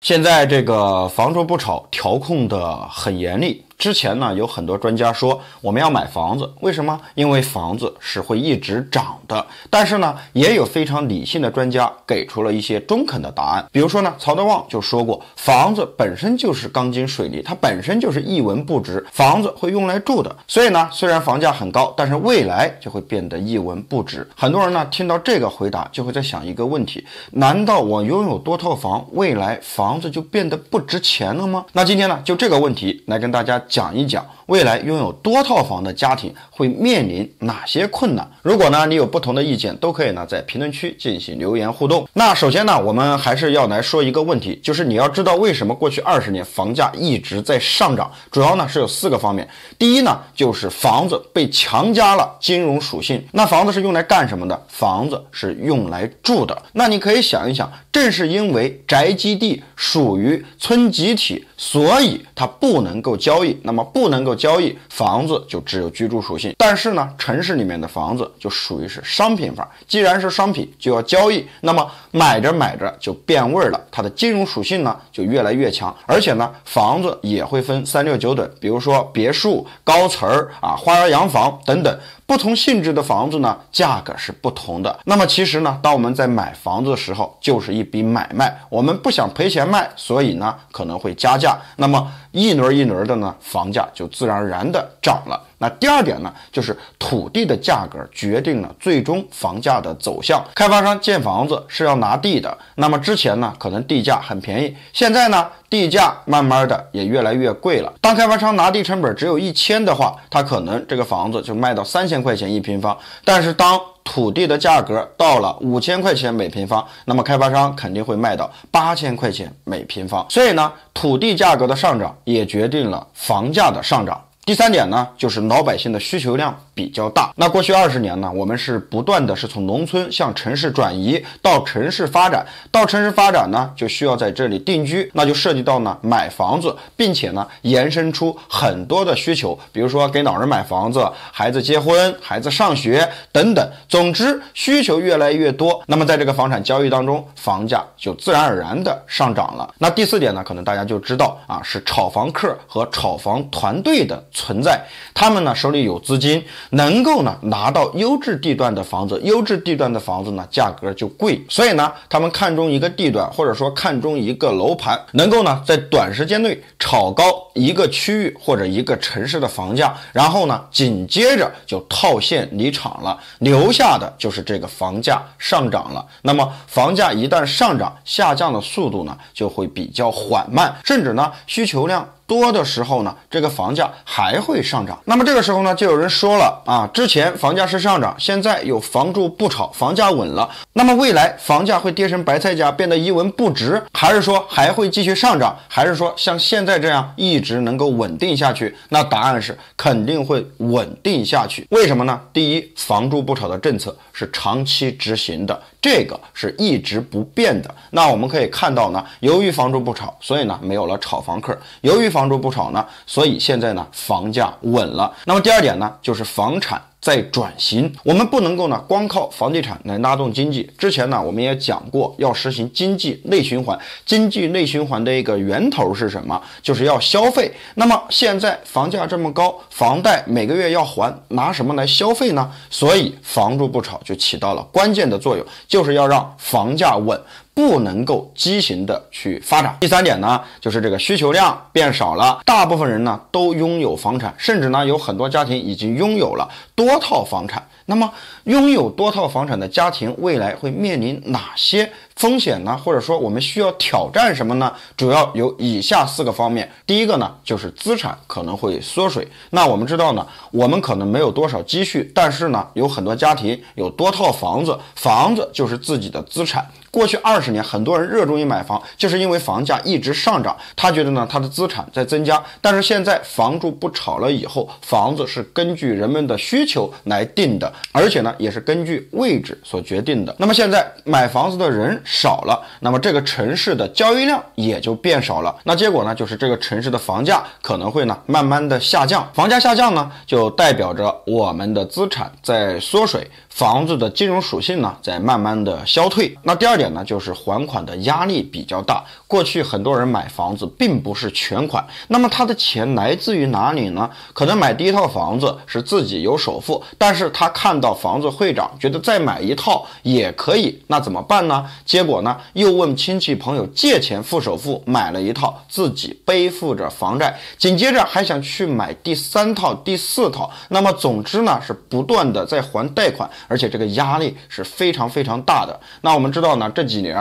现在这个房住不炒调控的很严厉。之前呢，有很多专家说我们要买房子，为什么？因为房子是会一直涨的。但是呢，也有非常理性的专家给出了一些中肯的答案。比如说呢，曹德旺就说过，房子本身就是钢筋水泥，它本身就是一文不值，房子会用来住的。所以呢，虽然房价很高，但是未来就会变得一文不值。很多人呢，听到这个回答就会在想一个问题：难道我拥有多套房，未来房子就变得不值钱了吗？那今天呢，就这个问题来跟大家讲一讲，未来拥有多套房的家庭会面临哪些困难。如果呢你有不同的意见，都可以呢在评论区进行留言互动。那首先呢，我们还是要来说一个问题，就是你要知道为什么过去20年房价一直在上涨，主要呢是有4个方面。第一呢，就是房子被强加了金融属性。那房子是用来干什么的？房子是用来住的。那你可以想一想，正是因为宅基地属于村集体，所以它不能够交易。那么不能够交易，房子就只有居住属性。但是呢，城市里面的房子就属于是商品房，既然是商品就要交易，那么买着买着就变味了，它的金融属性呢就越来越强。而且呢，房子也会分3、6、9等，比如说别墅、高层花园洋房等等。不同性质的房子呢，价格是不同的。那么其实呢，当我们在买房子的时候，就是一笔买卖，我们不想赔钱卖，所以呢可能会加价。那么一轮一轮的呢，房价就自然而然的涨了。那第二点呢，就是土地的价格决定了最终房价的走向。开发商建房子是要拿地的，那么之前呢，可能地价很便宜，现在呢，地价慢慢的也越来越贵了。当开发商拿地成本只有1000的话，他可能这个房子就卖到3000块钱1平方。但是当土地的价格到了5000块钱每平方，那么开发商肯定会卖到8000块钱每平方。所以呢，土地价格的上涨也决定了房价的上涨。第3点呢，就是老百姓的需求量比较大。那过去20年呢，我们是不断的是从农村向城市转移，到城市发展，到城市发展呢，就需要在这里定居，那就涉及到呢买房子，并且呢延伸出很多的需求，比如说给老人买房子、孩子结婚、孩子上学等等。总之，需求越来越多，那么在这个房产交易当中，房价就自然而然的上涨了。那第4点呢，可能大家就知道是炒房客和炒房团队的存在。他们呢手里有资金，能够呢拿到优质地段的房子，优质地段的房子呢价格就贵，所以呢他们看中一个地段，或者说看中一个楼盘，能够呢在短时间内炒高一个区域或者一个城市的房价，然后呢紧接着就套现离场了，留下的就是这个房价上涨了。那么房价一旦上涨，下降的速度呢就会比较缓慢，甚至呢需求量多的时候呢，这个房价还会上涨。那么这个时候呢，就有人说了之前房价是上涨，现在有房住不炒，房价稳了，那么未来房价会跌成白菜价，变得一文不值，还是说还会继续上涨，还是说像现在这样一直能够稳定下去？那答案是肯定会稳定下去。为什么呢？第一，房住不炒的政策是长期执行的，这个是一直不变的。那我们可以看到呢，由于房住不炒，所以呢没有了炒房客，由于房住不炒呢，所以现在呢房价稳了。那么第2点呢，就是房产在转型，我们不能够呢光靠房地产来拉动经济。之前呢我们也讲过，要实行经济内循环。经济内循环的一个源头是什么？就是要消费。那么现在房价这么高，房贷每个月要还，拿什么来消费呢？所以房住不炒就起到了关键的作用，就是要让房价稳，不能够畸形的去发展。第3点呢，就是这个需求量变少了，大部分人呢都拥有房产，甚至呢有很多家庭已经拥有了多套房产。那么拥有多套房产的家庭未来会面临哪些风险呢？或者说我们需要挑战什么呢？主要有以下4个方面。第一个呢，就是资产可能会缩水。那我们知道呢，我们可能没有多少积蓄，但是呢有很多家庭有多套房子，房子就是自己的资产。过去20年，很多人热衷于买房，就是因为房价一直上涨，他觉得呢他的资产在增加。但是现在房住不炒了以后，房子是根据人们的需求来定的，而且呢也是根据位置所决定的。那么现在买房子的人少了，那么这个城市的交易量也就变少了。那结果呢，就是这个城市的房价可能会呢慢慢的下降。房价下降呢，就代表着我们的资产在缩水，房子的金融属性呢在慢慢的消退。那第二点呢，就是还款的压力比较大。过去很多人买房子并不是全款，那么他的钱来自于哪里呢？可能买第一套房子是自己有首付，但是他看到房子会涨，觉得再买一套也可以，那怎么办呢？结果呢，又问亲戚朋友借钱付首付，买了一套，自己背负着房贷，紧接着还想去买第3套、第4套，那么总之呢，是不断的在还贷款，而且这个压力是非常非常大的。那我们知道呢，这几年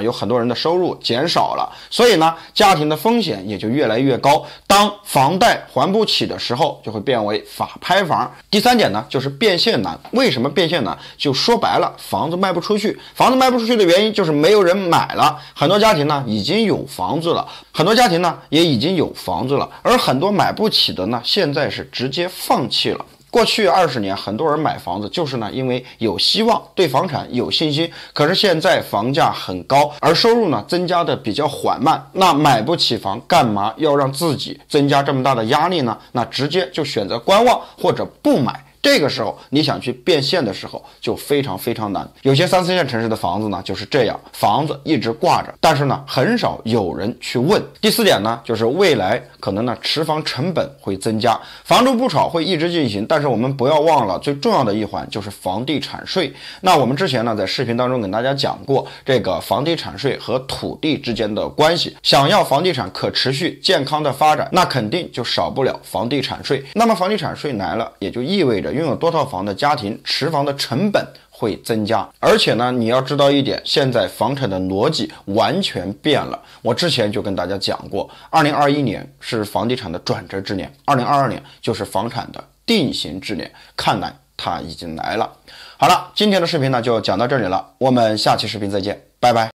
有很多人的收入减少了，所以呢，家庭的风险也就越来越高。当房贷还不起的时候，就会变为法拍房。第3点呢，就是变现难。为什么变现难？就说白了，房子卖不出去。房子卖不出去的原因就是没有人买了。很多家庭呢已经有房子了，很多家庭呢也已经有房子了，而很多买不起的呢，现在是直接放弃了。过去20年，很多人买房子就是呢，因为有希望，对房产有信心。可是现在房价很高，而收入呢增加的比较缓慢，那买不起房，干嘛要让自己增加这么大的压力呢？那直接就选择观望或者不买。这个时候你想去变现的时候就非常非常难。有些3、4线城市的房子呢就是这样，房子一直挂着，但是呢很少有人去问。第4点呢，就是未来可能呢持房成本会增加，房住不炒会一直进行，但是我们不要忘了最重要的一环就是房地产税。那我们之前呢在视频当中跟大家讲过这个房地产税和土地之间的关系，想要房地产可持续健康的发展，那肯定就少不了房地产税。那么房地产税来了，也就意味着拥有多套房的家庭持房的成本会增加。而且呢，你要知道一点，现在房产的逻辑完全变了。我之前就跟大家讲过，2021年是房地产的转折之年，2022年就是房产的定型之年，看来它已经来了。好了，今天的视频呢就讲到这里了，我们下期视频再见，拜拜。